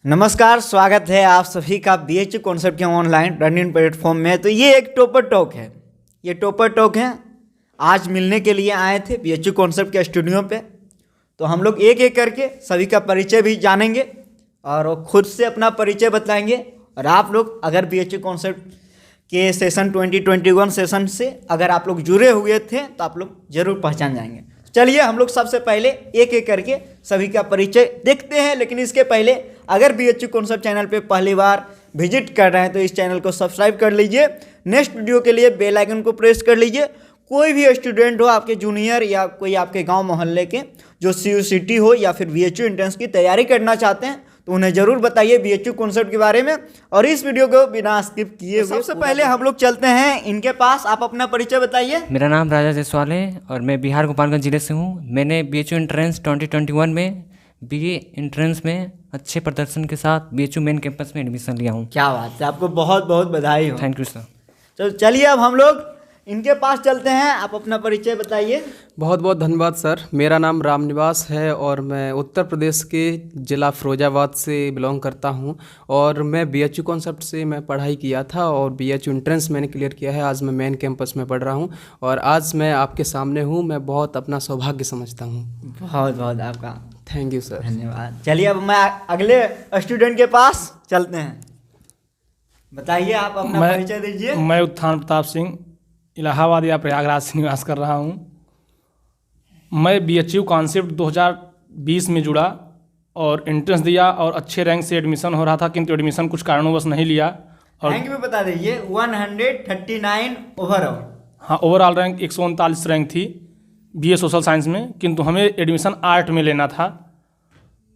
नमस्कार, स्वागत है आप सभी का BHU कॉन्सेप्ट के ऑनलाइन रनिंग प्लेटफॉर्म में। तो ये एक टॉपर टॉक है। ये टॉपर टॉक है, आज मिलने के लिए आए थे BHU कॉन्सेप्ट के स्टूडियो पे। तो हम लोग एक एक करके सभी का परिचय भी जानेंगे और वो खुद से अपना परिचय बताएंगे। और आप लोग अगर BHU कॉन्सेप्ट के सेशन 2021 सेशन से अगर आप लोग जुड़े हुए थे तो आप लोग जरूर पहचान जाएंगे। चलिए हम लोग सबसे पहले एक एक करके सभी का परिचय देखते हैं। लेकिन इसके पहले अगर BHU कॉन्सेप्ट चैनल पे पहली बार विजिट कर रहे हैं तो इस चैनल को सब्सक्राइब कर लीजिए। नेक्स्ट वीडियो के लिए बेल आइकन को प्रेस कर लीजिए। कोई भी स्टूडेंट हो, आपके जूनियर या कोई आपके गांव मोहल्ले के जो CUCT हो या फिर BHU एंट्रेंस की तैयारी करना चाहते हैं तो उन्हें जरूर बताइए BHU कॉन्सेप्ट के बारे में। और इस वीडियो को बिना स्किप किए सबसे पहले हम लोग चलते हैं इनके पास। आप अपना परिचय बताइए। मेरा नाम राजा जायसवाल है और मैं बिहार गोपालगंज ज़िले से हूँ। मैंने BHU एंट्रेंस 2021 में BA एंट्रेंस में अच्छे प्रदर्शन के साथ BHU मेन कैंपस में एडमिशन लिया हूँ। क्या बात है, आपको बहुत बहुत बधाई हो। Thank you sir. तो चलिए अब हम लोग इनके पास चलते हैं। आप अपना परिचय बताइए। बहुत बहुत धन्यवाद सर। मेरा नाम रामनिवास है और मैं उत्तर प्रदेश के ज़िला फिरोजाबाद से बिलोंग करता हूं। और मैं BHU कॉन्सेप्ट से मैं पढ़ाई किया था और BHU एंट्रेंस मैंने क्लियर किया है। आज मैं मेन कैंपस में पढ़ रहा हूं और आज मैं आपके सामने हूं। मैं बहुत अपना सौभाग्य समझता हूं। बहुत बहुत आपका थैंक यू सर। धन्यवाद। चलिए अब मैं अगले स्टूडेंट के पास चलते हैं। बताइए, आप अपना परिचय दीजिए। मैं उत्थान प्रताप सिंह इलाहाबाद या प्रयागराज से निवास कर रहा हूँ। मैं BHU कॉन्सेप्ट 2020 में जुड़ा और एंट्रेंस दिया और अच्छे रैंक से एडमिशन हो रहा था, किंतु एडमिशन कुछ कारणवश नहीं लिया। और रैंक भी बता दीजिए। 139 ओवरऑल। हाँ, ओवरऑल रैंक 139 रैंक थी BA सोशल साइंस में, किंतु हमें एडमिशन आर्ट में लेना था।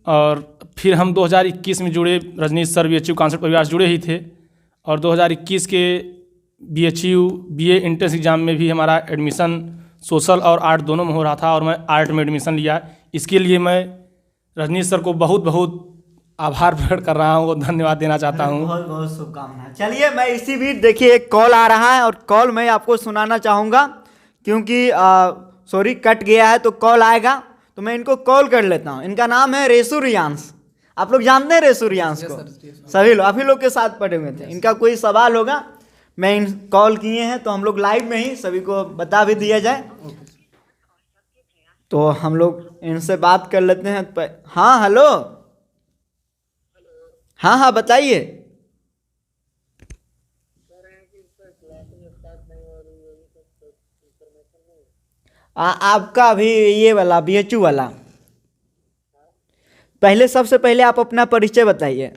और फिर हम 2021 में जुड़े। रजनीश सर BHU कॉन्सेप्ट परिवार से जुड़े ही थे और 2021 के BHU BA एंट्रेंस एग्ज़ाम में भी हमारा एडमिशन सोशल और आर्ट दोनों में हो रहा था और मैं आर्ट में एडमिशन लिया। इसके लिए मैं रजनीश सर को बहुत बहुत आभार प्रकट कर रहा हूँ और धन्यवाद देना चाहता हूँ। बहुत बहुत शुभकामनाएं। चलिए मैं इसी बीच देखिए एक कॉल आ रहा है और कॉल मैं आपको सुनाना चाहूँगा क्योंकि सॉरी कट गया है तो कॉल आएगा तो मैं इनको कॉल कर लेता हूँ। इनका नाम है रेसू रियांश। आप लोग जानते हैं रेसू रियांश को? सभी लोग, आप ही लोग के साथ पढ़े हुए थे। इनका कोई सवाल होगा, मैं इन कॉल किए हैं तो हम लोग लाइव में ही सभी को बता भी दिया जाए। तो हम लोग इनसे बात कर लेते हैं। हाँ हेलो। हाँ हाँ बताइए। आपका अभी ये वाला BHU वाला, पहले सबसे पहले आप अपना परिचय बताइए।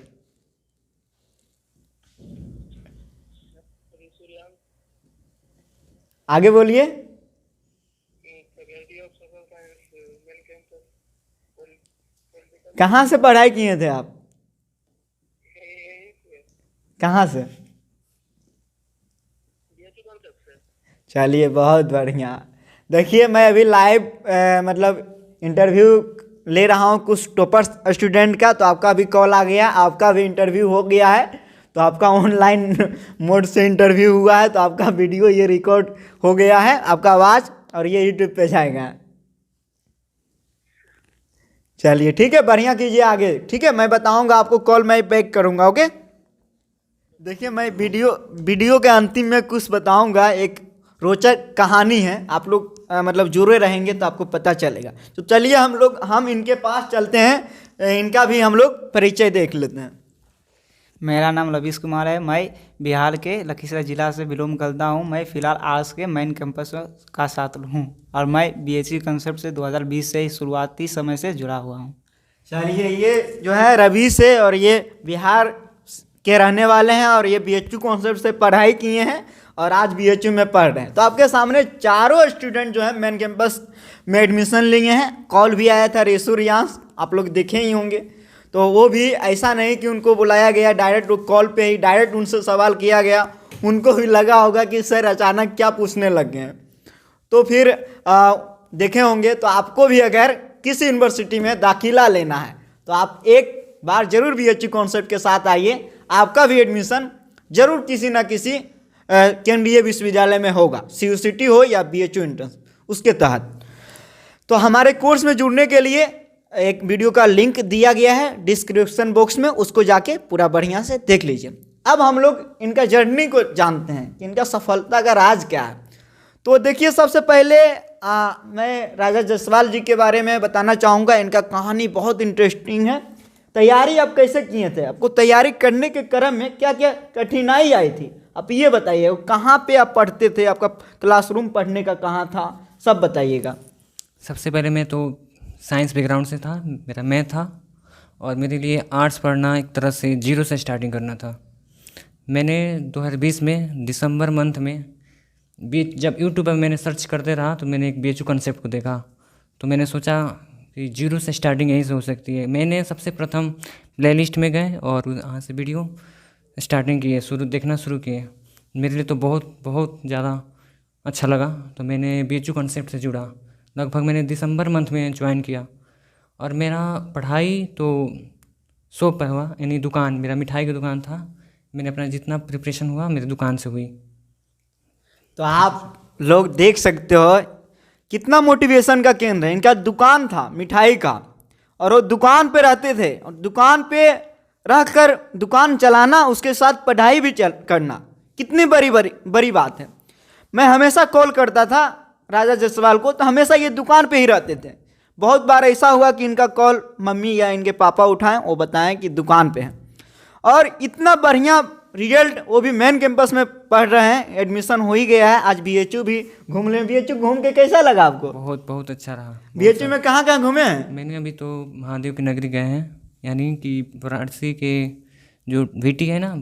आगे बोलिए। कहाँ से पढ़ाई किए थे आप? कहाँ से? चलिए बहुत बढ़िया। देखिए मैं अभी लाइव मतलब इंटरव्यू ले रहा हूँ कुछ टॉपर स्टूडेंट का। तो आपका भी कॉल आ गया, आपका भी इंटरव्यू हो गया है। तो आपका ऑनलाइन मोड से इंटरव्यू हुआ है तो आपका वीडियो ये रिकॉर्ड हो गया है, आपका आवाज़, और ये यूट्यूब पे जाएगा। चलिए ठीक है, बढ़िया कीजिए आगे। ठीक है, मैं बताऊंगा आपको, कॉल मैं बैक करूंगा। ओके। देखिए मैं वीडियो के अंतिम में कुछ बताऊंगा। एक रोचक कहानी है, आप लोग मतलब जुड़े रहेंगे तो आपको पता चलेगा। तो चलिए हम इनके पास चलते हैं। इनका भी हम लोग परिचय देख लेते हैं। मेरा नाम लवीश कुमार है। मैं बिहार के लखीसराय ज़िला से बिलोंग करता हूं। मैं फ़िलहाल आर्ट्स के मेन कैंपस का छात्र हूं और मैं BHU कॉन्सेप्ट से 2020 से शुरुआती समय से जुड़ा हुआ हूं। चलिए ये जो है रवि से, और ये बिहार के रहने वाले हैं और ये BHU कॉन्सेप्ट से पढ़ाई किए हैं और आज BHU में पढ़ रहे हैं। तो आपके सामने चारों स्टूडेंट जो है मेन कैंपस में एडमिशन लिए हैं। कॉल भी आया था रेसू रियांश, आप लोग देखे ही होंगे। तो वो भी ऐसा नहीं कि उनको बुलाया गया डायरेक्ट, कॉल पे ही डायरेक्ट उनसे सवाल किया गया। उनको भी लगा होगा कि सर अचानक क्या पूछने लग गए हैं। तो फिर देखे होंगे। तो आपको भी अगर किसी यूनिवर्सिटी में दाखिला लेना है तो आप एक बार जरूर BHU कॉन्सेप्ट के साथ आइए। आपका भी एडमिशन जरूर किसी ना किसी केंद्रीय विश्वविद्यालय में होगा, CUCT हो या BHU एंट्रेंस उसके तहत। तो हमारे कोर्स में जुड़ने के लिए एक वीडियो का लिंक दिया गया है डिस्क्रिप्शन बॉक्स में, उसको जाके पूरा बढ़िया से देख लीजिए। अब हम लोग इनका जर्नी को जानते हैं कि इनका सफलता का राज क्या है। तो देखिए, सबसे पहले मैं राजा जायसवाल जी के बारे में बताना चाहूँगा। इनका कहानी बहुत इंटरेस्टिंग है। तैयारी आप कैसे किए थे, आपको तैयारी करने के क्रम में क्या क्या कठिनाई आई थी, आप ये बताइए। कहाँ पे आप पढ़ते थे, आपका क्लासरूम पढ़ने का कहाँ था, सब बताइएगा। सबसे पहले मैं तो साइंस बैकग्राउंड से था, मेरा मैथ था, और मेरे लिए आर्ट्स पढ़ना एक तरह से जीरो से स्टार्टिंग करना था। मैंने 2020 में दिसंबर मंथ में जब यूट्यूब पर मैंने सर्च करते रहा तो मैंने एक BHU कॉन्सेप्ट को देखा। तो मैंने सोचा कि जीरो से स्टार्टिंग यहीं से हो सकती है। मैंने सबसे प्रथम प्लेलिस्ट में गए और वहाँ से वीडियो स्टार्टिंग किए, देखना शुरू किए। मेरे लिए तो बहुत बहुत ज़्यादा अच्छा लगा। तो मैंने BHU कॉन्सेप्ट से जुड़ा। लगभग मैंने दिसंबर मंथ में ज्वाइन किया और मेरा पढ़ाई तो शॉप पर हुआ, यानी दुकान, मेरा मिठाई की दुकान था। मैंने अपना जितना प्रिपरेशन हुआ मेरी दुकान से हुई। तो आप लोग देख सकते हो कितना मोटिवेशन का केंद्र है। इनका दुकान था मिठाई का और वो दुकान पे रहते थे, और दुकान पे रहकर दुकान चलाना, उसके साथ पढ़ाई भी करना, कितनी बड़ी बात है। मैं हमेशा कॉल करता था राजा जायसवाल को, तो हमेशा ये दुकान पे ही रहते थे। बहुत बार ऐसा हुआ कि इनका कॉल मम्मी या इनके पापा उठाएं, वो बताएं कि दुकान पे हैं। और इतना बढ़िया रिजल्ट, वो भी मेन कैंपस में पढ़ रहे हैं, एडमिशन हो ही गया है। आज BHU भी घूम लें। BHU घूम के कैसा लगा आपको? बहुत बहुत अच्छा रहा। BHU में कहाँ कहाँ घूमे हैं? मैंने अभी तो महादेव की नगरी गए हैं, यानी कि वाराणसी के जो VT है ना,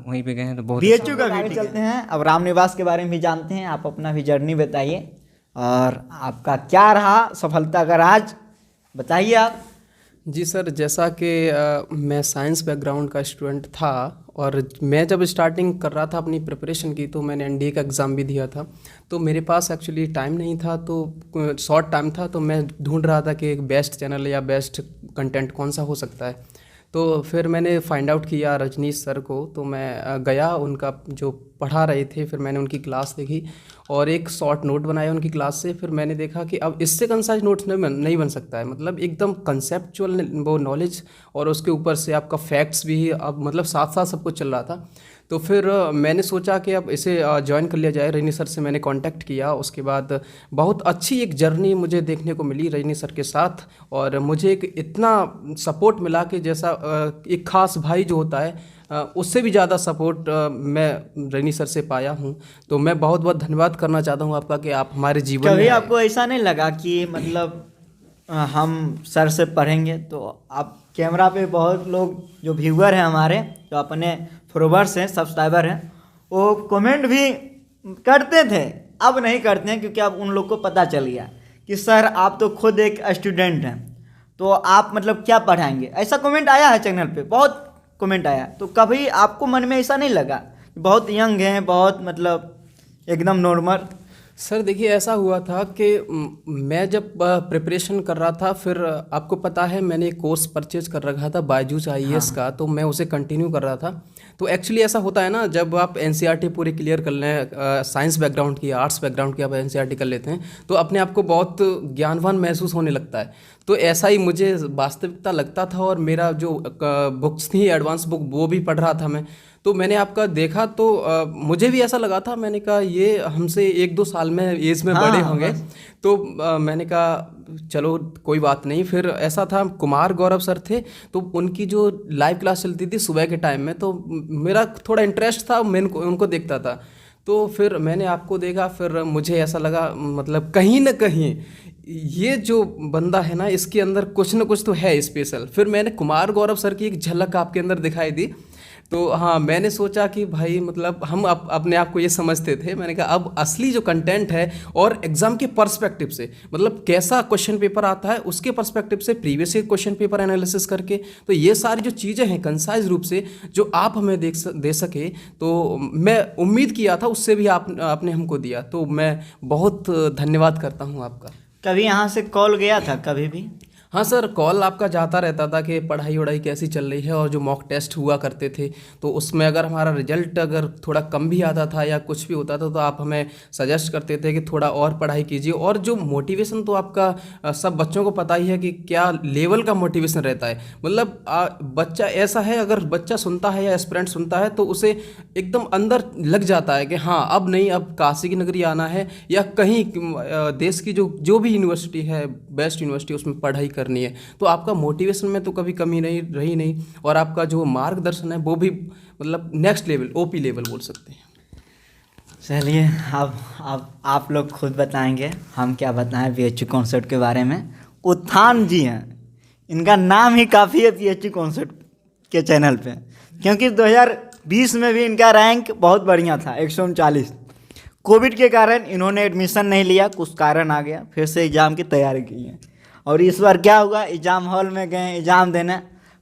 वहीं पे गए हैं। तो बहुत BHU का VT चलते हैं। अब रामनिवास के बारे में भी जानते हैं। आप अपना भी जर्नी बताइए और आपका क्या रहा सफलता का राज, बताइए आप। जी सर, जैसा कि मैं साइंस बैकग्राउंड का स्टूडेंट था और मैं जब स्टार्टिंग कर रहा था अपनी प्रिपरेशन की, तो मैंने NDA का एग्ज़ाम भी दिया था। तो मेरे पास एक्चुअली टाइम नहीं था, तो शॉर्ट टाइम था, तो मैं ढूंढ रहा था कि एक बेस्ट चैनल या बेस्ट कंटेंट कौन सा हो सकता है। तो फिर मैंने फाइंड आउट किया रजनीश सर को। तो मैं गया, उनका जो पढ़ा रहे थे, फिर मैंने उनकी क्लास देखी और एक शॉर्ट नोट बनाया उनकी क्लास से। फिर मैंने देखा कि अब इससे कंसाइज नोट्स नहीं बन सकता है, मतलब एकदम कंसेप्चुअल वो नॉलेज और उसके ऊपर से आपका फैक्ट्स भी अब मतलब साथ साथ सब कुछ चल रहा था। तो फिर मैंने सोचा कि अब इसे ज्वाइन कर लिया जाए। रजनी सर से मैंने कांटेक्ट किया। उसके बाद बहुत अच्छी एक जर्नी मुझे देखने को मिली रजनी सर के साथ, और मुझे एक इतना सपोर्ट मिला कि जैसा एक ख़ास भाई जो होता है उससे भी ज़्यादा सपोर्ट मैं रजनी सर से पाया हूँ। तो मैं बहुत बहुत धन्यवाद करना चाहता हूँ आपका कि आप हमारे जीवन कभी में आपको ऐसा नहीं लगा कि मतलब हम सर से पढ़ेंगे? तो आप कैमरा पे बहुत लोग जो व्यूअर हैं हमारे, जो अपने फॉलोवर्स हैं, सब्सक्राइबर हैं, वो कमेंट भी करते थे, अब नहीं करते हैं क्योंकि अब उन लोग को पता चल गया कि सर आप तो खुद एक स्टूडेंट हैं, तो आप मतलब क्या पढ़ाएंगे। ऐसा कमेंट आया है चैनल पे, बहुत कमेंट आया। तो कभी आपको मन में ऐसा नहीं लगा बहुत यंग हैं, बहुत मतलब एकदम नॉर्मल? सर देखिए, ऐसा हुआ था कि मैं जब प्रिपरेशन कर रहा था, फिर आपको पता है मैंने एक कोर्स परचेज कर रखा था बायजूस IAS का, तो मैं उसे कंटिन्यू कर रहा था। तो एक्चुअली ऐसा होता है ना, जब आप NCERT पूरी क्लियर कर लें, साइंस बैकग्राउंड की, आर्ट्स बैकग्राउंड की आप NCERT कर लेते हैं, तो अपने आप को बहुत ज्ञानवान महसूस होने लगता है। तो ऐसा ही मुझे वास्तविकता लगता था, और मेरा जो बुक्स थी एडवांस बुक, वो भी पढ़ रहा था मैं। तो मैंने आपका देखा तो मुझे भी ऐसा लगा था, मैंने कहा ये हमसे 1-2 साल में एज में बड़े होंगे। तो मैंने कहा चलो कोई बात नहीं। फिर ऐसा था, कुमार गौरव सर थे, तो उनकी जो लाइव क्लास चलती थी सुबह के टाइम में, तो मेरा थोड़ा इंटरेस्ट था, मैं उनको देखता था। तो फिर मैंने आपको देखा, फिर मुझे ऐसा लगा मतलब कहीं ना कहीं ये जो बंदा है ना, इसके अंदर कुछ ना कुछ तो है स्पेशल। फिर मैंने कुमार गौरव सर की एक झलक आपके अंदर दिखाई दी। तो हाँ, मैंने सोचा कि भाई मतलब हम अपने आप को ये समझते थे, मैंने कहा अब असली जो कंटेंट है और एग्जाम के पर्सपेक्टिव से, मतलब कैसा क्वेश्चन पेपर आता है उसके पर्सपेक्टिव से, previous year question paper analysis करके, तो ये सारी जो चीज़ें हैं कंसाइज रूप से जो आप हमें दे सके, तो मैं उम्मीद किया था उससे भी आपने हमको दिया। तो मैं बहुत धन्यवाद करता हूँ आपका। कभी यहाँ से कॉल गया था कभी भी? हाँ सर, कॉल आपका जाता रहता था कि पढ़ाई वढ़ाई कैसी चल रही है, और जो मॉक टेस्ट हुआ करते थे तो उसमें अगर हमारा रिजल्ट अगर थोड़ा कम भी आता था या कुछ भी होता था तो आप हमें सजेस्ट करते थे कि थोड़ा और पढ़ाई कीजिए। और जो मोटिवेशन तो आपका सब बच्चों को पता ही है कि क्या लेवल का मोटिवेशन रहता है। मतलब बच्चा ऐसा है, अगर बच्चा सुनता है या एस्पिरेंट सुनता है तो उसे एकदम अंदर लग जाता है कि हाँ अब नहीं, अब काशी की नगरी आना है या कहीं देश की जो भी यूनिवर्सिटी है, बेस्ट यूनिवर्सिटी, उसमें पढ़ाई करनी है। तो आपका मोटिवेशन में तो कभी कमी नहीं रही नहीं, और आपका जो मार्गदर्शन है वो भी मतलब नेक्स्ट लेवल, ओपी लेवल बोल सकते हैं। चलिए अब आप लोग खुद बताएंगे, हम क्या बताएं बीएचयू कॉन्सेप्ट के बारे में। उत्थान जी हैं, इनका नाम ही काफ़ी है बीएचयू कॉन्सेप्ट के चैनल पे, क्योंकि 2020 में भी इनका रैंक बहुत बढ़िया था 139। कोविड के कारण इन्होंने एडमिशन नहीं लिया, कुछ कारण आ गया, फिर से एग्ज़ाम की तैयारी की है। और इस बार क्या हुआ, एग्ज़ाम हॉल में गए एग्ज़ाम देने,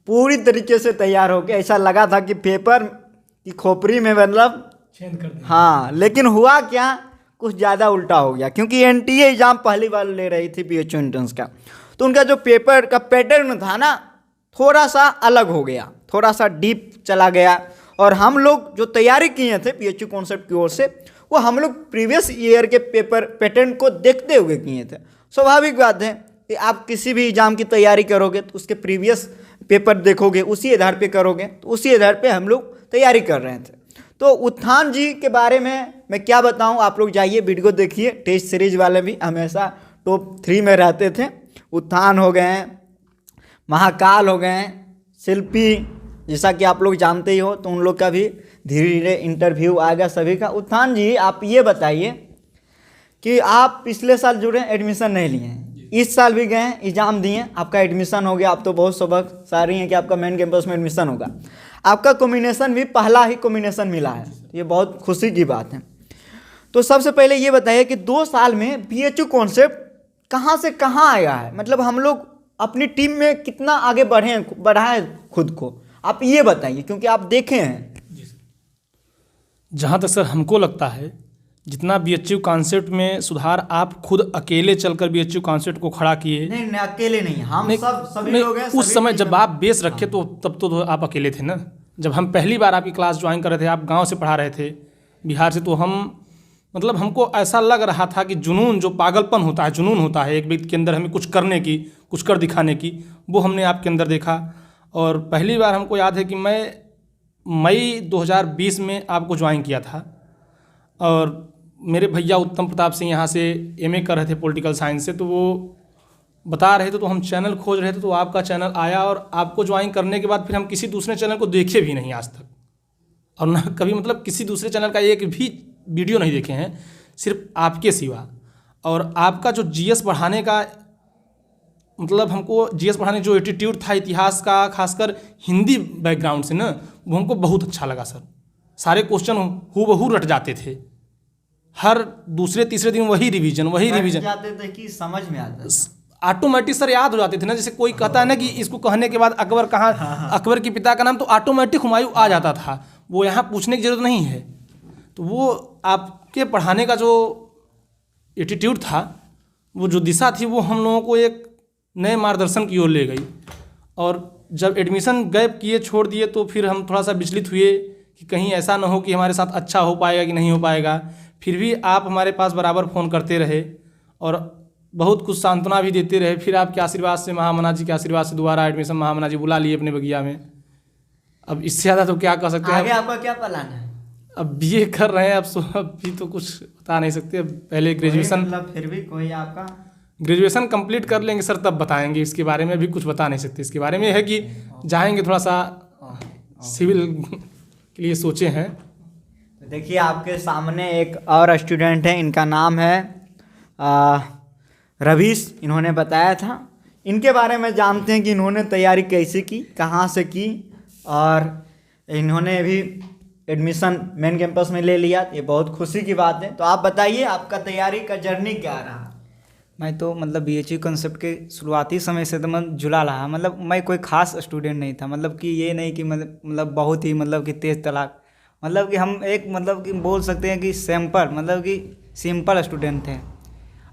पूरी तरीके से तैयार होके, ऐसा लगा था कि पेपर की खोपड़ी में मतलब हाँ, लेकिन हुआ क्या, कुछ ज़्यादा उल्टा हो गया। क्योंकि एनटीए एग्ज़ाम पहली बार ले रही थी बीएचयू एंट्रेंस का, तो उनका जो पेपर का पैटर्न था ना थोड़ा सा अलग हो गया, थोड़ा सा डीप चला गया। और हम लोग जो तैयारी किए थे बीएचयू कॉन्सेप्ट की ओर से, वो हम लोग प्रीवियस ईयर के पेपर पैटर्न को देखते हुए किए थे। स्वाभाविक बात है कि आप किसी भी एग्ज़ाम की तैयारी करोगे तो उसके प्रीवियस पेपर देखोगे, उसी आधार पे करोगे, तो उसी आधार पे हम लोग तैयारी कर रहे थे। तो उत्थान जी के बारे में मैं क्या बताऊं, आप लोग जाइए वीडियो देखिए। टेस्ट सीरीज वाले भी हमेशा टॉप 3 में रहते थे। उत्थान हो गए, महाकाल हो गए, शिल्पी, जैसा कि आप लोग जानते ही हो, तो उन लोग का भी धीरे धीरे इंटरव्यू आएगा सभी का। उत्थान जी आप ये बताइए कि आप पिछले साल जुड़े एडमिशन नहीं लिए हैं, इस साल भी गए एग्ज़ाम दिए, आपका एडमिशन हो गया, आप तो बहुत सौभाग्यशाली हैं कि आपका मेन कैंपस में एडमिशन होगा। आपका कॉम्बिनेशन भी पहला ही कॉम्बिनेशन मिला है, ये बहुत खुशी की बात है। तो सबसे पहले ये बताइए कि 2 साल में बीएचयू कॉन्सेप्ट कहाँ से कहाँ आया है, मतलब हम लोग अपनी टीम में कितना आगे बढ़ाएं खुद को, आप ये बताइए, क्योंकि आप देखे हैं। जहाँ तक सर हमको लगता है, जितना बीएचयू कॉन्सेप्ट में सुधार आप खुद अकेले चलकर बीएचयू कॉन्सेप्ट को खड़ा किए। नहीं अकेले नहीं, हम सभी लोग हैं। उस समय जब आप बेस रखे तो तब तो आप अकेले थे ना। जब हम पहली बार आपकी क्लास ज्वाइन कर रहे थे, आप गांव से पढ़ा रहे थे, बिहार से, तो हम मतलब हमको ऐसा लग रहा था कि जुनून, जो पागलपन होता है, जुनून होता है एक व्यक्ति के अंदर, हमें कुछ करने की, कुछ कर दिखाने की, वो हमने आपके अंदर देखा। और पहली बार हमको याद है कि मैं मई 2020 में आपको ज्वाइन किया था, और मेरे भैया उत्तम प्रताप सिंह यहाँ से एमए कर रहे थे पॉलिटिकल साइंस से, तो वो बता रहे थे, तो हम चैनल खोज रहे थे, तो आपका चैनल आया। और आपको ज्वाइन करने के बाद फिर हम किसी दूसरे चैनल को देखे भी नहीं आज तक, और ना कभी मतलब किसी दूसरे चैनल का एक भी वीडियो नहीं देखे हैं, सिर्फ आपके सिवा। और आपका जो जीएस पढ़ाने का मतलब, हमको जीएस पढ़ाने जो एटीट्यूड था इतिहास का, खासकर हिंदी बैकग्राउंड से ना, वो हमको बहुत अच्छा लगा सर। सारे क्वेश्चन हूबहू रट जाते थे, हर दूसरे तीसरे दिन वही रिवीजन जाते थे कि समझ में आता था, ऑटोमेटिक सर याद हो जाते थे ना। जैसे कोई कहता है ना कि इसको कहने के बाद अकबर कहाँ, अकबर के पिता का नाम, तो ऑटोमेटिक हुमायूं आ जाता था, वो यहाँ पूछने की जरूरत नहीं है। तो वो आपके पढ़ाने का जो एटीट्यूड था, वो जो दिशा थी, वो हम लोगों को एक नए मार्गदर्शन की ओर ले गई। और जब एडमिशन गैप किए, छोड़ दिए, तो फिर हम थोड़ा सा विचलित हुए कि कहीं ऐसा ना हो कि हमारे साथ अच्छा हो पाएगा कि नहीं हो पाएगा। फिर भी आप हमारे पास बराबर फ़ोन करते रहे और बहुत कुछ सांत्वना भी देते रहे। फिर आपके आशीर्वाद से, महामना जी के आशीर्वाद से दोबारा एडमिशन महामना जी बुला लिए अपने बगिया में। अब इससे ज़्यादा तो क्या कर सकते हैं। आगे आपका क्या प्लान है? अब बीए कर रहे हैं, अब अभी तो कुछ बता नहीं सकते। अब पहले ग्रेजुएशन, मतलब फिर भी कोई आपका ग्रेजुएशन कंप्लीट कर लेंगे सर, तब बताएंगे। इसके बारे में अभी कुछ बता नहीं सकते। इसके बारे में है कि जाएंगे, थोड़ा सा सिविल के लिए सोचे हैं। तो देखिए आपके सामने एक और स्टूडेंट है, इनका नाम है रवीश। इन्होंने बताया था, इनके बारे में जानते हैं कि इन्होंने तैयारी कैसे की, कहाँ से की, और इन्होंने भी एडमिशन मेन कैंपस में ले लिया। ये बहुत खुशी की बात है। तो आप बताइए आपका तैयारी का जर्नी क्या रहा? मैं तो मतलब बीएचयू कंसेप्ट के शुरुआती समय से तो मैं जुड़ा रहा। मतलब मैं कोई खास स्टूडेंट नहीं था, मतलब कि ये नहीं कि मतलब बहुत ही मतलब कि तेज़ तलाक, मतलब कि हम एक मतलब कि बोल सकते हैं कि सैम्पल, मतलब कि सिंपल स्टूडेंट थे।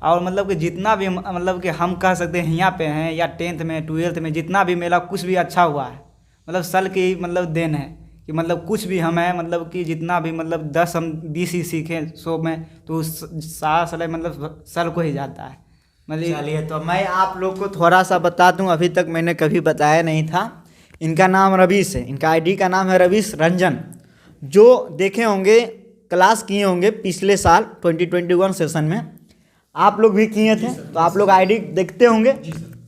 और मतलब कि जितना भी मतलब कि हम कह सकते हैं यहाँ पे हैं या 10th में 12th में जितना भी मेरा कुछ भी अच्छा हुआ है मतलब सर की मतलब देन है कि मतलब कुछ भी हम है मतलब कि जितना भी मतलब 10 हम 20 ही सीखें 100 में तो सारा सलाह मतलब सर को ही जाता है मतलब। चलिए तो मैं आप लोग को थोड़ा सा बता दूं, अभी तक मैंने कभी बताया नहीं था। इनका नाम रवीश है, इनका आईडी का नाम है रवीश रंजन। जो देखे होंगे क्लास किए होंगे पिछले साल 2021 सेशन में, आप लोग भी किए थे तो आप लोग आईडी देखते होंगे,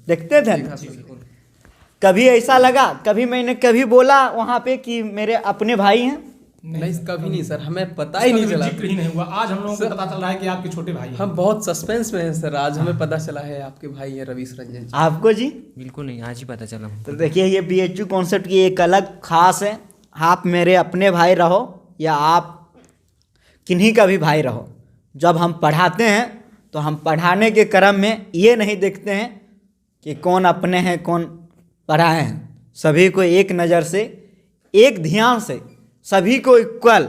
देखते थे। कभी ऐसा लगा, कभी मैंने कभी बोला वहाँ पे कि मेरे अपने भाई हैं? नहीं कभी नहीं सर, हमें पता ही नहीं चला। जिक्र ही नहीं हुआ। आज हम लोगों को पता चल रहा है कि आपके छोटे भाई हैं। हम बहुत सस्पेंस में हैं सर, आज हमें पता चला है आपके भाई हैं रवीश रंजन जी। आपको जी? बिल्कुल नहीं, आज ही पता चला। तो देखिए ये BHU कॉन्सेप्ट की एक अलग खास है। आप मेरे अपने भाई रहो या आप किन्हीं का भी भाई रहो, जब हम पढ़ाते हैं तो हम पढ़ाने के क्रम में ये नहीं देखते हैं कि कौन अपने हैं कौन पढ़ाए हैं। सभी को एक नज़र से, एक ध्यान से, सभी को इक्वल।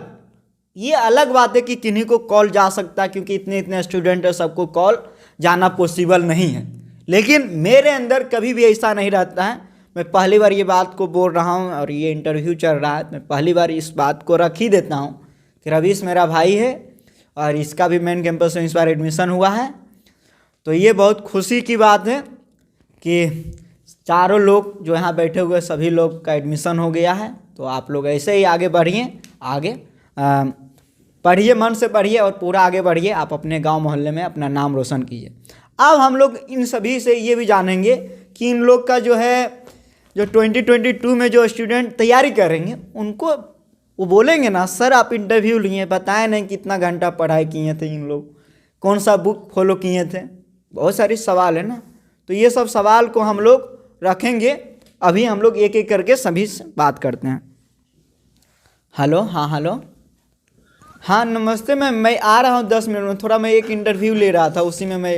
ये अलग बात है कि किन्हीं को कॉल जा सकता है क्योंकि इतने इतने स्टूडेंट है, सबको कॉल जाना पॉसिबल नहीं है। लेकिन मेरे अंदर कभी भी ऐसा नहीं रहता है। मैं पहली बार ये बात को बोल रहा हूँ और ये इंटरव्यू चल रहा है, मैं पहली बार इस बात को रख ही देता हूँ कि रवीश मेरा भाई है और इसका भी मेन कैंपस में इस बार एडमिशन हुआ है। तो ये बहुत खुशी की बात है कि चारों लोग जो यहाँ बैठे हुए सभी लोग का एडमिशन हो गया है। तो आप लोग ऐसे ही आगे बढ़िए, आगे पढ़िए, मन से पढ़िए और पूरा आगे बढ़िए। आप अपने गांव मोहल्ले में अपना नाम रोशन कीजिए। अब हम लोग इन सभी से ये भी जानेंगे कि इन लोग का जो है जो 2022 में जो स्टूडेंट तैयारी करेंगे उनको वो बोलेंगे ना सर आप इंटरव्यू लिए, बताए नहीं कितना घंटा पढ़ाई किए थे इन लोग, कौन सा बुक फॉलो किए थे, बहुत सारी सवाल है ना। तो ये सब सवाल को हम लोग रखेंगे। अभी हम लोग एक एक करके सभी से बात करते हैं। हेलो, हाँ हेलो, हाँ नमस्ते मैम, मैं आ रहा हूँ 10 मिनट में, थोड़ा मैं एक इंटरव्यू ले रहा था उसी में मैं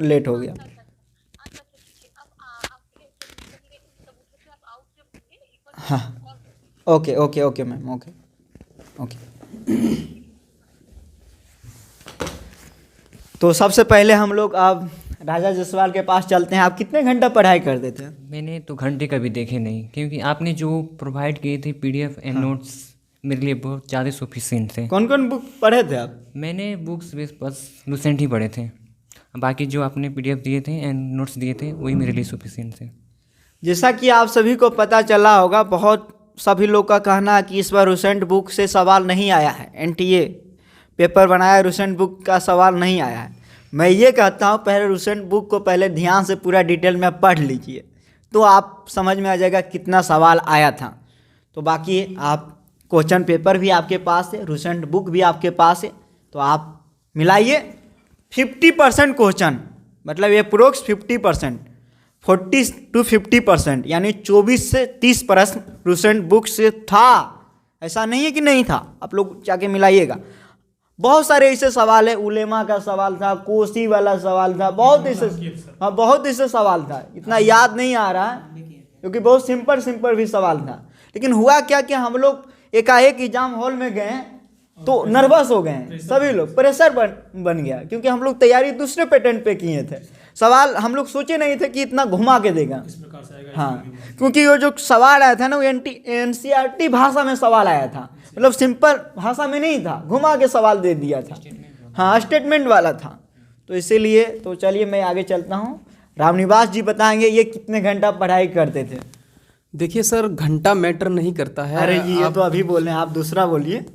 लेट हो गया। हाँ okay okay okay ma'am, okay okay. तो सबसे पहले हम लोग अब राजा जायसवाल के पास चलते हैं। आप कितने घंटा पढ़ाई करते थे? मैंने तो घंटे कभी देखे नहीं, क्योंकि आपने जो प्रोवाइड किए थे PDF एंड नोट्स मेरे लिए बहुत ज़्यादा सफिशिएंट थे। कौन कौन बुक पढ़े थे आप? मैंने बुक्स बस लूसेंट ही पढ़े थे, बाकी जो आपने PDF दिए थे एंड नोट्स दिए थे वही मेरे लिए सफिशिएंट थे। जैसा कि आप सभी को पता चला होगा, बहुत सभी लोग का कहना है कि इस बार रूसेंट बुक से सवाल नहीं आया है। NTA पेपर बनाया, रूसेंट बुक का सवाल नहीं आया है। मैं ये कहता हूँ पहले रूसेंट बुक को पहले ध्यान से पूरा डिटेल में पढ़ लीजिए तो आप समझ में आ जाएगा कितना सवाल आया था। तो बाकी आप क्वेश्चन पेपर भी आपके पास है, रूसेंट बुक भी आपके पास है, तो आप मिलाइए। 50% क्वेश्चन मतलब ये अप्रोक्स 50%, 40 to 50% यानी 24 से 30 प्रश्न रूसेंट बुक से था। ऐसा नहीं है कि नहीं था, आप लोग जाके मिलाइएगा। बहुत सारे ऐसे सवाल है, उलेमा का सवाल था, कोसी वाला सवाल था, बहुत ऐसे, हाँ बहुत ऐसे सवाल था, इतना याद नहीं आ रहा है क्योंकि बहुत सिंपल भी सवाल था। लेकिन हुआ क्या कि हम लोग एकाएक एग्जाम हॉल में गए तो नर्वस हो गए सभी लोग, प्रेशर बन गया क्योंकि हम लोग तैयारी दूसरे पैटर्न पे किए थे। सवाल हम लोग सोचे नहीं थे कि इतना घुमा के देगा। हाँ, क्योंकि वो जो सवाल आया था ना वो NCERT भाषा में सवाल आया था, मतलब सिंपल भाषा में नहीं था, घुमा के सवाल दे दिया था। हाँ स्टेटमेंट वाला था। तो इसीलिए तो चलिए मैं आगे चलता हूँ। रामनिवास जी बताएंगे ये कितने घंटा पढ़ाई करते थे? देखिए सर, घंटा मैटर नहीं करता है। अरे जी ये तो अभी बोले, आप दूसरा बोलिए,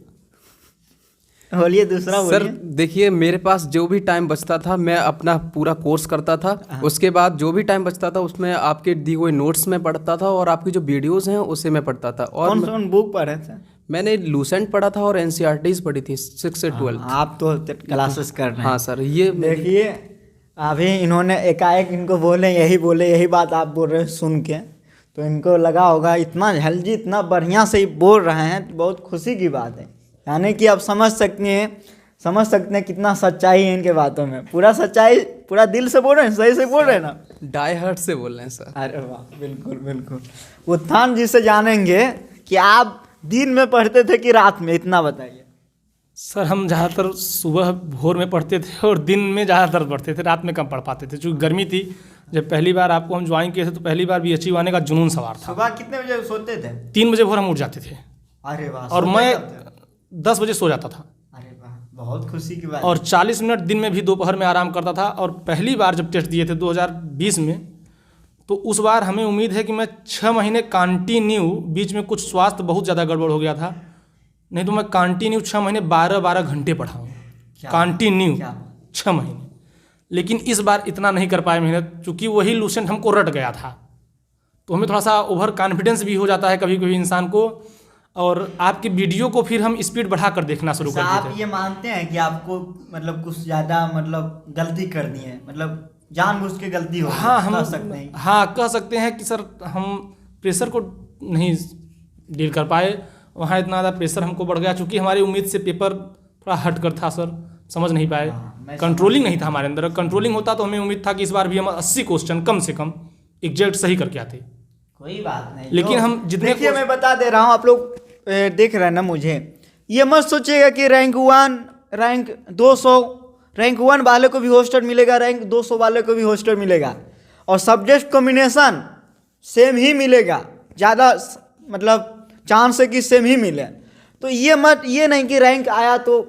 बोलिए दूसरा बोलिए। सर देखिए, मेरे पास जो भी टाइम बचता था मैं अपना पूरा कोर्स करता था। उसके बाद जो भी टाइम बचता था उसमें आपके दिए हुए नोट्स में पढ़ता था और आपकी जो वीडियोस हैं उसे मैं पढ़ता था। और कौन कौन बुक पढ़े थे? मैंने लूसेंट पढ़ा था और NCERTs पढ़ी थी 6 से 12। आप तो क्लासेस कर रहे हैं। हाँ सर, ये देखिए अभी इन्होंने एकाएक इनको बोले यही बात आप बोल रहे हैं सुन के, तो इनको लगा होगा इतना जल्दी इतना बढ़िया से बोल रहे हैं, तो बहुत खुशी की बात है। यानी कि आप समझ सकते हैं कितना सच्चाई है इनके बातों में। पूरा सच्चाई, पूरा दिल से बोल रहे हैं, सही से बोल रहे हैं ना? डाई हार्ट से बोल रहे हैं सर। अरे वाह, बिल्कुल बिल्कुल। उत्थान जी से जानेंगे कि आप दिन में पढ़ते थे कि रात में, इतना बताइए। सर हम ज़्यादातर सुबह भोर में पढ़ते थे और दिन में ज़्यादातर पढ़ते थे, रात में कम पढ़ पाते थे क्योंकि गर्मी थी। जब पहली बार आपको हम ज्वाइन किए थे तो पहली बार BHU आने का जुनून सवार था। सुबह कितने बजे सोते थे? 3 बजे भोर हम उठ जाते थे अरे वाह। और सोते मैं कब थे? 10 बजे सो जाता था अरे वाह, बहुत खुशी की बात। और 40 मिनट दिन में भी दोपहर में आराम करता था। और पहली बार जब टेस्ट दिए थे 2020 में, तो उस बार हमें उम्मीद है कि मैं 6 महीने कंटिन्यू, बीच में कुछ स्वास्थ्य बहुत ज़्यादा गड़बड़ हो गया था, नहीं तो मैं कंटिन्यू 6 महीने 12-12 घंटे पढ़ा हूँ कंटिन्यू 6 महीने। लेकिन इस बार इतना नहीं कर पाए मेहनत, चूँकि वही लूसेंट हमको रट गया था, तो हमें थोड़ा सा ओवर कॉन्फिडेंस भी हो जाता है कभी कभी इंसान को। और आपकी वीडियो को फिर हम स्पीड बढ़ा कर देखना शुरू कर आप देते ये मानते हैं कि आपको मतलब कुछ ज़्यादा मतलब गलती कर दी है, मतलब जानबूझ के गलती हो गई, हाँ हम कह सकते हैं? हाँ कह सकते हैं कि सर हम प्रेशर को नहीं डील कर पाए, वहाँ इतना ज़्यादा प्रेशर हमको बढ़ गया क्योंकि हमारी उम्मीद से पेपर थोड़ा हट कर था सर, समझ नहीं पाए। कंट्रोलिंग नहीं था हमारे अंदर, कंट्रोलिंग होता तो हमें उम्मीद था कि इस बार भी हम 80 क्वेश्चन कम से कम एग्जैक्ट सही करके आते। कोई बात नहीं, लेकिन हम जितने देखिए मैं बता दे रहा हूँ, आप लोग देख रहे हैं ना, मुझे ये मत सोचिएगा कि रैंक 1 रैंक 200 रैंक 1 वाले को भी हॉस्टल मिलेगा, रैंक 200 वाले को भी हॉस्टल मिलेगा, और सब्जेक्ट कॉम्बिनेशन सेम ही मिलेगा, ज़्यादा मतलब चांस है कि सेम ही मिले। तो ये नहीं कि रैंक आया तो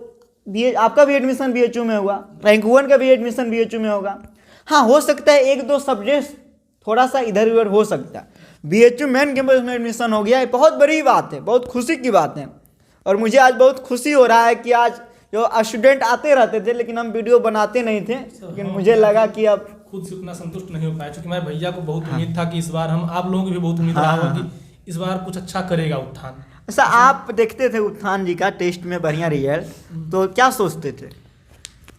आपका भी एडमिशन BHU में हुआ, रैंक 1 का भी एडमिशन BHU में होगा। हाँ, हो सकता है 1-2 सब्जेक्ट थोड़ा सा इधर उधर हो सकता है। BHU मेन कैंपस में एडमिशन हो गया है, बहुत बड़ी बात है, बहुत खुशी की बात है। और मुझे आज बहुत खुशी हो रहा है कि आज जो स्टूडेंट आते रहते थे लेकिन हम वीडियो बनाते नहीं थे, लेकिन मुझे लगा कि अब खुद से उतना संतुष्ट नहीं हो पाया क्योंकि मेरे भैया को बहुत उम्मीद था कि इस बार हम, आप लोगों की भी बहुत उम्मीद रहा होगा कि इस बार कुछ अच्छा करेगा उत्थान। ऐसा आप देखते थे उत्थान जी का टेस्ट में बढ़िया रिजल्ट, तो क्या सोचते थे?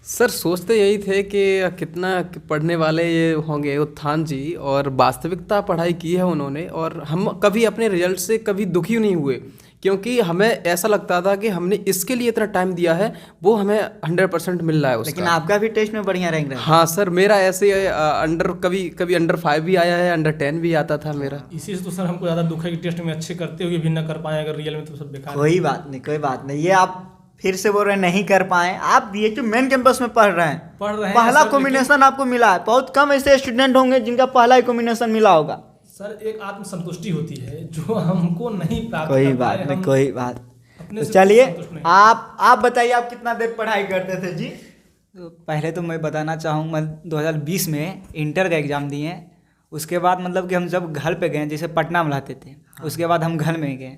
सर सोचते यही थे कि कितना पढ़ने वाले ये होंगे उत्थान जी, और वास्तविकता पढ़ाई की है उन्होंने, और हम कभी अपने रिजल्ट से कभी दुखी नहीं हुए क्योंकि हमें ऐसा लगता था कि हमने इसके लिए इतना टाइम दिया है, वो हमें 100% मिल रहा है उसका। लेकिन आपका भी टेस्ट में बढ़िया रैंक रहा। हाँ सर, मेरा ऐसे कभी अंडर 5 भी आया है, अंडर 10 भी आता था मेरा। इसी से तो सर हमको ज़्यादा दुख है कि टेस्ट में अच्छे करते हुए भी न कर पाए, अगर रियल में तो सब बेकार। कोई बात नहीं, कोई बात नहीं, ये आप फिर से बोल रहे हैं नहीं कर पाए। आप BHU मेन कैंपस में पढ़ रहे हैं, पहला कॉम्बिनेशन आपको मिला है। बहुत कम ऐसे स्टूडेंट होंगे जिनका पहला ही कॉम्बिनेशन मिला होगा। सर एक आत्मसंतुष्टि होती है जो हमको नहीं प्राप्त कोई कर बात पाए, नहीं, हम कोई बात। अपने तो से चलिए संतुष्ट नहीं। आप बताइए, आप कितना देर पढ़ाई करते थे जी? तो पहले तो मैं बताना चाहूँगा 2020 में इंटर का एग्ज़ाम दिए हैं। उसके बाद मतलब कि हम जब घर पे गए, जैसे पटना में रहते थे, उसके बाद हम घर में गए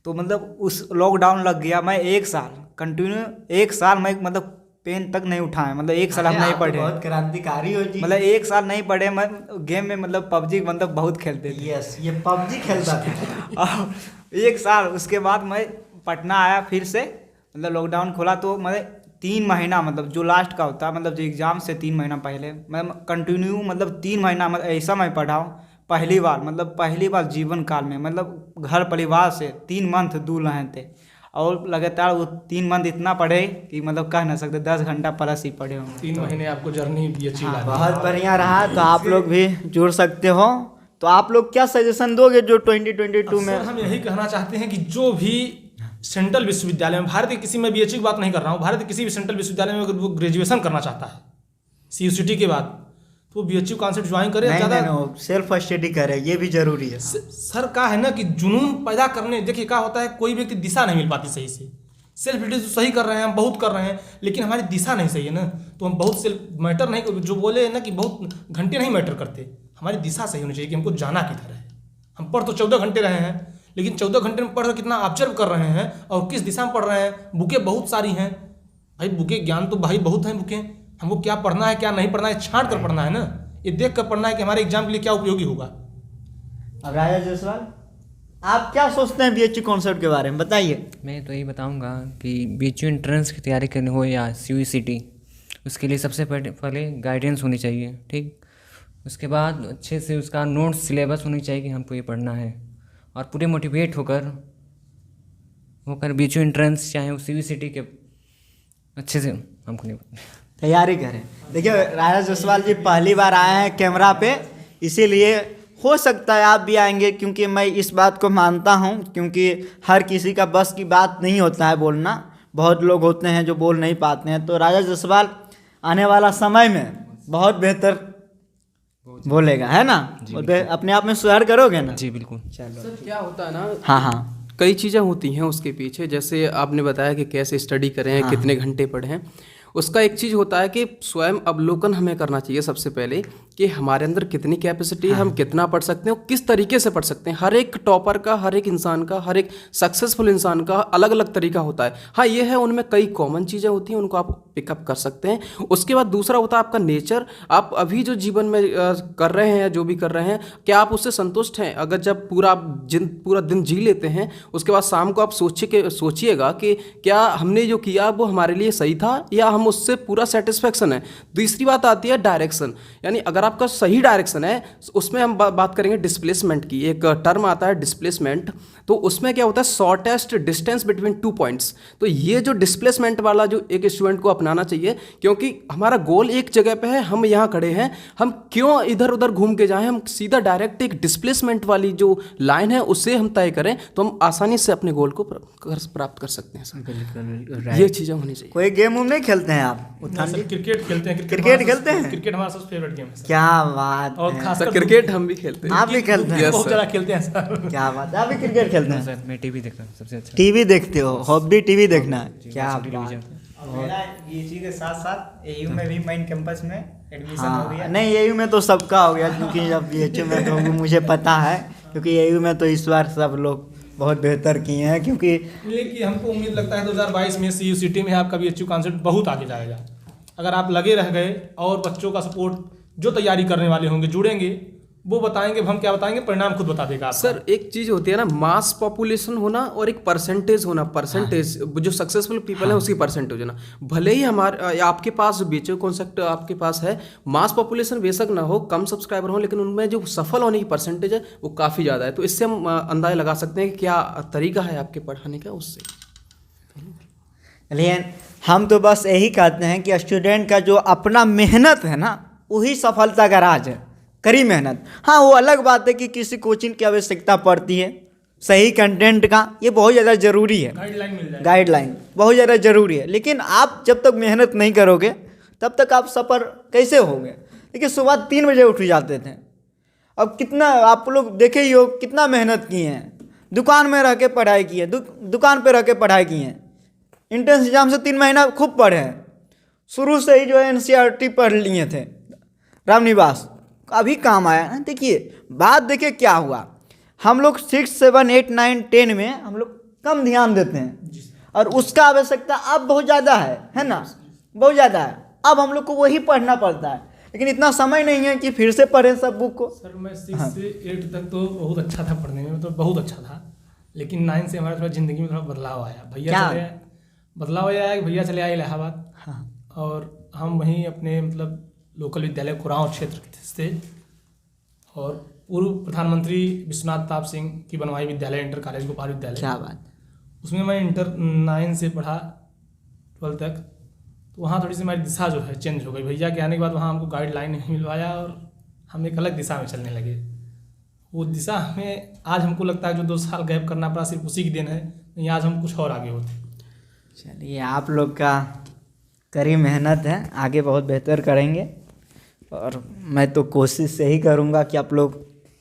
तो मतलब उस लॉकडाउन लग गया। मैं 1 साल कंटिन्यू 1 साल मैं मतलब पेन तक नहीं उठाए, मतलब 1 साल हम नहीं पढ़े। बहुत क्रांतिकारी हो जी। मतलब 1 साल नहीं पढ़े। मैं गेम में मतलब PUBG मतलब बहुत खेलते थे। यस, ये PUBG खेलता था। और 1 साल उसके बाद मैं पटना आया फिर से, मतलब लॉकडाउन खोला तो मैं 3 महीना मतलब जो लास्ट का होता है, मतलब जो एग्ज़ाम से 3 महीना पहले मैं कंटिन्यू मतलब 3 महीना मतलब ऐसा मैं पढ़ा हूँ। पहली बार जीवन काल में मतलब घर परिवार से 3 मंथ दूर रहे थे, और लगातार वो 3 मंथ इतना पढ़े कि मतलब कह नहीं सकते 10 घंटा प्लस ही पढ़े होंगे। 3 महीने आपको जर्नी भी अच्छी लगी। बहुत बढ़िया रहा। तो आप लोग भी जुड़ सकते हो। तो आप लोग क्या सजेशन दोगे जो 2022 में? सर हम यही कहना चाहते हैं कि जो भी सेंट्रल विश्वविद्यालय में, भारत के किसी में BHU की बात नहीं कर रहा हूँ, भारत के किसी भी सेंट्रल विश्वविद्यालय में अगर वो ग्रेजुएशन करना चाहता है CUCT के बाद, तो BHU कॉन्सेप्ट ज्वाइन करे। ज़्यादा सेल्फ स्टडी करे, ये भी जरूरी है। सर का है ना कि जुनून पैदा करने, देखिए क्या होता है, कोई व्यक्ति दिशा नहीं मिल पाती सही से। सेल्फ स्टडी तो सही कर रहे हैं, हम बहुत कर रहे हैं, लेकिन हमारी दिशा नहीं सही है ना, तो हम बहुत सेल्फ मैटर नहीं, जो बोले ना कि बहुत घंटे नहीं मैटर करते, हमारी दिशा सही होनी चाहिए कि हमको जाना किधर है। हम पढ़ तो 14 घंटे रहे हैं, लेकिन 14 घंटे में पढ़ कर कितना ऑब्जर्व कर रहे हैं और किस दिशा में पढ़ रहे हैं। बुकें बहुत सारी हैं भाई, बुकें ज्ञान तो भाई बहुत हैं बुकें, हमको क्या पढ़ना है क्या नहीं पढ़ना है छांट कर पढ़ना है ना, ये देख कर पढ़ना है कि हमारे एग्जाम के लिए क्या उपयोगी होगा। अब राजा जायसवाल, आप क्या सोचते हैं BHU कॉन्सेप्ट के बारे में, बताइए। मैं तो यही बताऊंगा कि BHU एंट्रेंस की तैयारी करनी हो या CUCT, उसके लिए सबसे पहले गाइडेंस होनी चाहिए, ठीक। उसके बाद अच्छे से उसका नोट्स सिलेबस होनी चाहिए कि हमको ये पढ़ना है, और पूरे मोटिवेट होकर BHU एंट्रेंस चाहे वो CUCT के अच्छे से हमको नहीं पता तैयारी करें। देखिए राजा जायसवाल जी पहली बार आए हैं कैमरा पे, इसीलिए हो सकता है आप भी आएंगे, क्योंकि मैं इस बात को मानता हूं, क्योंकि हर किसी का बस की बात नहीं होता है बोलना। बहुत लोग होते हैं जो बोल नहीं पाते हैं, तो राजा जायसवाल आने वाला समय में बहुत बेहतर बोलेगा, है ना? अपने आप में सुधार करोगे ना? जी बिल्कुल। सर क्या होता है ना, हाँ हाँ कई चीज़ें होती हैं उसके पीछे, जैसे आपने बताया कि कैसे स्टडी करें, कितने घंटे पढ़ें। उसका एक चीज़ होता है कि स्वयं अवलोकन हमें करना चाहिए सबसे पहले कि हमारे अंदर कितनी कैपेसिटी है, हम कितना पढ़ सकते हैं और किस तरीके से पढ़ सकते हैं। हर एक टॉपर का, हर एक इंसान का, हर एक सक्सेसफुल इंसान का अलग अलग तरीका होता है। हाँ ये है, उनमें कई कॉमन चीज़ें होती हैं, उनको आप पिकअप कर सकते हैं। उसके बाद दूसरा होता है आपका नेचर। आप अभी जो जीवन में कर रहे हैं, जो भी कर रहे हैं, क्या आप उससे संतुष्ट हैं? अगर जब पूरा दिन जी लेते हैं, उसके बाद शाम को आप सोचिएगा कि क्या हमने जो किया वो हमारे लिए सही था या हम उससे पूरा सेटिस्फेक्शन है। दूसरी बात आती है डायरेक्शन, यानी अगर आपका सही डायरेक्शन है, उसमें हम बात करेंगे डिस्प्लेसमेंट की। एक टर्म आता है डिस्प्लेसमेंट, तो उसमें क्या होता है, शॉर्टेस्ट डिस्टेंस बिटवीन 2 पॉइंट्स। तो ये जो डिस्प्लेसमेंट वाला जो एक स्टूडेंट को अपनाना चाहिए, क्योंकि हमारा गोल एक जगह पे है, हम यहाँ खड़े हैं, हम क्यों इधर उधर घूम के जाएं, हम सीधा डायरेक्ट एक डिस्प्लेसमेंट वाली जो लाइन है उससे हम तय करें तो हम आसानी से अपने गोल को प्राप्त कर सकते हैं। बिल्कुल ये चीज़ें होनी चाहिए। कोई गेम उम नहीं खेलते हैं आप? सर क्रिकेट खेलते हैं। क्रिकेट खेलते हैं? क्रिकेट हमारा सबसे फेवरेट गेम है सर। क्या बात और है, खासकर क्रिकेट हम भी खेलते हैं। आप भी खेलते हैं? बहुत ज़्यादा खेलते हैं सर। क्या बात है, आप भी क्रिकेट खेलते हैं? सर मैं टीवी देखता हूँ सबसे अच्छा। टीवी देखते हो? हॉबी टीवी देखना है? क्या बात है। और मेरा बीएचयू के साथ साथ एयू में भी मेन कैंपस में एडमिशन हो गया। हाँ नहीं, एयू में तो सबका हो गया, क्योंकि जब बीएचयू में तो मुझे पता है, क्योंकि एयू में तो इस बार सब लोग बहुत बेहतर किए हैं, क्योंकि लेकिन हमको उम्मीद लगता है 2022 में CUCT में आपका BHU कॉन्सेप्ट बहुत आगे जाएगा। अगर आप लगे रह गए और बच्चों का सपोर्ट, जो तैयारी करने वाले होंगे जुड़ेंगे, वो बताएंगे, हम क्या बताएंगे, परिणाम खुद बता देगा आपका। सर एक चीज़ होती है ना, मास पॉपुलेशन होना और एक परसेंटेज होना। परसेंटेज जो सक्सेसफुल पीपल है उसकी परसेंटेज होना। भले ही हमारे आपके पास BHU कॉन्सेप्ट आपके पास है, मास पॉपुलेशन बेशक ना हो, कम सब्सक्राइबर हो, लेकिन उनमें जो सफल होने की परसेंटेज है वो काफ़ी ज़्यादा है। तो इससे हम अंदाजा लगा सकते हैं कि क्या तरीका है आपके पढ़ाने का उससे। लेकिन हम तो बस यही कहते हैं कि स्टूडेंट का जो अपना मेहनत है ना, वही सफलता का राज है। करी मेहनत। हाँ वो अलग बात है कि किसी कोचिंग की आवश्यकता पड़ती है, सही कंटेंट का, ये बहुत ज़्यादा ज़रूरी है। गाइडलाइन मिल जाए, गाइडलाइन बहुत ज़्यादा ज़रूरी है। लेकिन आप जब तक मेहनत नहीं करोगे तब तक आप सफ़र कैसे होगे? देखिए सुबह 3 बजे उठ जाते थे, अब कितना आप लोग देखे ही हो, कितना मेहनत किए हैं, दुकान में रह के पढ़ाई की है, दुकान पे रह के पढ़ाई की है, इंट्रेंस एग्जाम से 3 महीना खूब पढ़े हैं, शुरू से ही जो है NCERT पढ़ लिए थे, रामनिवास अभी काम आया ना। देखिए बात देखिए क्या हुआ, हम लोग 6, 7, 8, 9, 10 में हम लोग कम ध्यान देते हैं और उसका आवश्यकता अब बहुत ज़्यादा है ना, बहुत ज़्यादा है। अब हम लोग को वही पढ़ना पड़ता है, लेकिन इतना समय नहीं है कि फिर से पढ़ें सब बुक को। सर मैं 6 से 8 तक तो बहुत अच्छा था पढ़ने में, मतलब बहुत अच्छा था, लेकिन 9 से हमारा थोड़ा ज़िंदगी में थोड़ा बदलाव आया। बदलाव आया कि भैया चले आए इलाहाबाद। हाँ। और हम वहीं अपने मतलब लोकल विद्यालय कुराव क्षेत्र से, और पूर्व प्रधानमंत्री विश्वनाथ ताप सिंह की बनवाई विद्यालय इंटर कॉलेज गोपाल विद्यालय, क्या बात, उसमें मैं इंटर 9 से पढ़ा 12 तक। तो वहाँ थोड़ी सी हमारी दिशा जो है चेंज हो गई। भैया के आने के बाद वहाँ हमको गाइडलाइन मिलवाया और हम एक अलग दिशा में चलने लगे। वो दिशा हमें आज हमको लगता है जो 2 साल गैप करना पड़ा सिर्फ उसी की देन है, नहीं आज हम कुछ और आगे होते। चलिए आप लोग का कड़ी मेहनत है, आगे बहुत बेहतर करेंगे और मैं तो कोशिश यही करूँगा कि आप लोग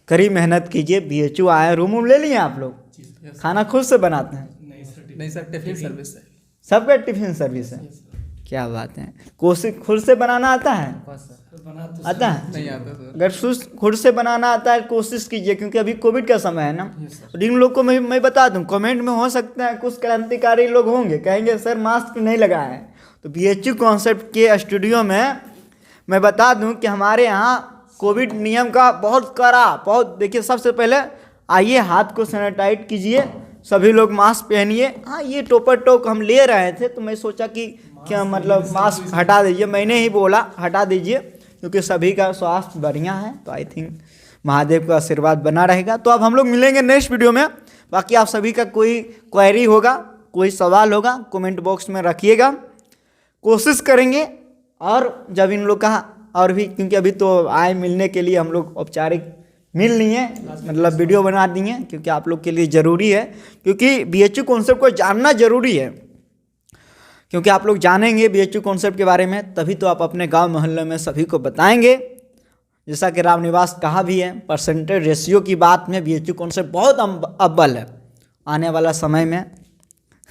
कड़ी मेहनत कीजिए। BHU आए, रूम ले लिए आप लोग, खाना खुद से बनाते हैं? नहीं सर, टिफिन सर्विस है, सबका टिफिन सर्विस है। क्या बात है, कोशिश खुद से बनाना आता है? आता है? नहीं आता सर। अगर खुद से बनाना आता है कोशिश कीजिए, क्योंकि अभी कोविड का समय है ना। जिन लोग को मैं बता दूं, कमेंट में हो सकता है कुछ क्रांतिकारी लोग होंगे, कहेंगे सर मास्क नहीं लगाए हैं। तो BHU कॉन्सेप्ट के स्टूडियो में मैं बता दूं कि हमारे यहाँ कोविड नियम का बहुत कड़ा, बहुत देखिए, सबसे पहले आइए हाथ को सैनिटाइज कीजिए, सभी लोग मास्क पहनिए। हाँ ये टोपर टोक हम ले रहे थे तो मैं सोचा कि क्या मतलब मास्क हटा दीजिए, मैंने ही बोला हटा दीजिए, क्योंकि सभी का स्वास्थ्य बढ़िया है। तो आई थिंक महादेव का आशीर्वाद बना रहेगा। तो अब हम लोग मिलेंगे नेक्स्ट वीडियो में। बाकी आप सभी का कोई क्वेरी होगा, कोई सवाल होगा, कमेंट बॉक्स में रखिएगा, कोशिश करेंगे। और जब इन लोग का और भी, क्योंकि अभी तो आए मिलने के लिए हम लोग औपचारिक मिल लिए, मतलब वीडियो बना दिए, क्योंकि आप लोग के लिए ज़रूरी है, क्योंकि BHU कॉन्सेप्ट को जानना ज़रूरी है। क्योंकि आप लोग जानेंगे BHU कॉन्सेप्ट के बारे में, तभी तो आप अपने गांव मोहल्ले में सभी को बताएंगे। जैसा कि रामनिवास कहा भी है, परसेंटेज रेशियो की बात में BHU कॉन्सेप्ट बहुत अव्वल है। आने वाला समय में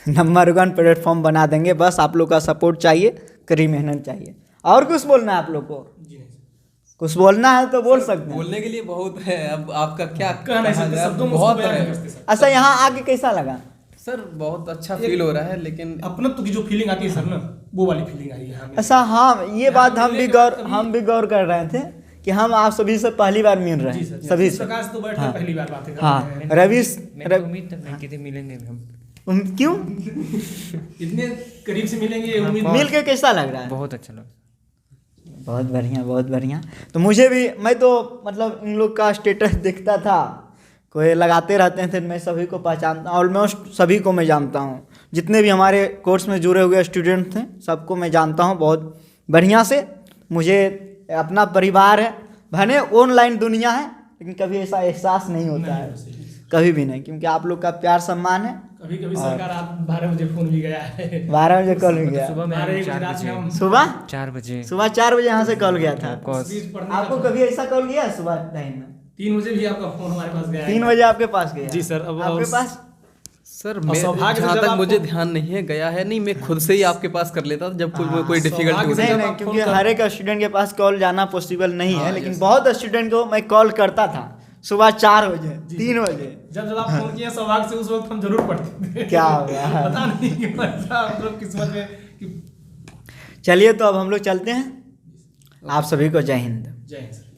नंबर 1 प्लेटफॉर्म बना देंगे। बस आप लोग का सपोर्ट चाहिए, कड़ी मेहनत चाहिए। और कुछ बोलना है आप लोग को? कुछ बोलना है तो बोल सकते हैं। बोलने के लिए बहुत है, अब आपका क्या कह नहीं सकते, शब्दों में बहुत उसको बयान है नहीं कर सकते। अच्छा, यहाँ आके कैसा लगा? सर, बहुत अच्छा फील हो रहा है, लेकिन अपनत्व की जो फीलिंग आती है सर ना, वो वाली फीलिंग आई है हमें। अच्छा, हाँ, ये बात हम भी गौर कर रहे थे कि हम आप सभी से पहली बार मिल रहे हैं, सभी इस से। प्रकार से तो बैठ कर पहली बार बातें कर रहे हाँ, हैं। मैंने उम्मीद तक नहीं की थी मिलेंगे भी हम। क्यों? इतने करीब से मिलेंगे ये उम्मीद मिल के कैसा लग रहा है? बहुत अच्छा लगा। बहुत बढ़िया, बहुत बढ़िया। तो मुझे भी, मैं तो मतलब इन लोग का स्टेटस देखता था, कोई लगाते रहते थे, मैं सभी को पहचानता हूँ, ऑलमोस्ट सभी को मैं जानता हूँ। जितने भी हमारे कोर्स में जुड़े हुए स्टूडेंट थे सबको मैं जानता हूँ बहुत बढ़िया से। मुझे अपना परिवार है, भले ऑनलाइन दुनिया है, लेकिन कभी ऐसा एहसास नहीं होता है, कभी भी नहीं, क्योंकि आप लोग का प्यार सम्मान है। कभी कभी सरकार आप 12 बजे फोन भी गया है। 12 बजे कॉल भी गया, सुबह में हमारे आए 4 गुजरात में बजे। हम सुबह 4 बजे। सुबह 4 बजे यहाँ से कॉल गया था। Course। आपको कभी ऐसा कॉल गया सुबह टाइम में? 3 बजे भी आपका फोन हमारे पास गया है। 3 बजे आपके पास गया? जी सर, अब आपके पास? सर, सौभाग्य से जहाँ जब तक आपको- मुझे ध्यान नहीं है, गया है नहीं, मैं खुद से ही आपके पास कर लेता था जब कोई डिफिकल्टी सौभाग्य होती से नहीं है। जब नहीं, आप क्योंकि फोन कर- हर एक स्टूडेंट के पास कॉल जाना पॉसिबल नहीं है, लेकिन बहुत स्टूडेंट को मैं कॉल करता था सुबह 4 बजे, 3 बजे। जब आप फोन किए सौभाग्य से, उस वक्त हम जरूर पढ़ते थे। क्या हो गया? पता नहीं क्यों ऐसा मतलब किस्मत में कि चलिए, तो अब हम लोग चलते हैं। आप सभी को जय हिंद। जय हिंद सर।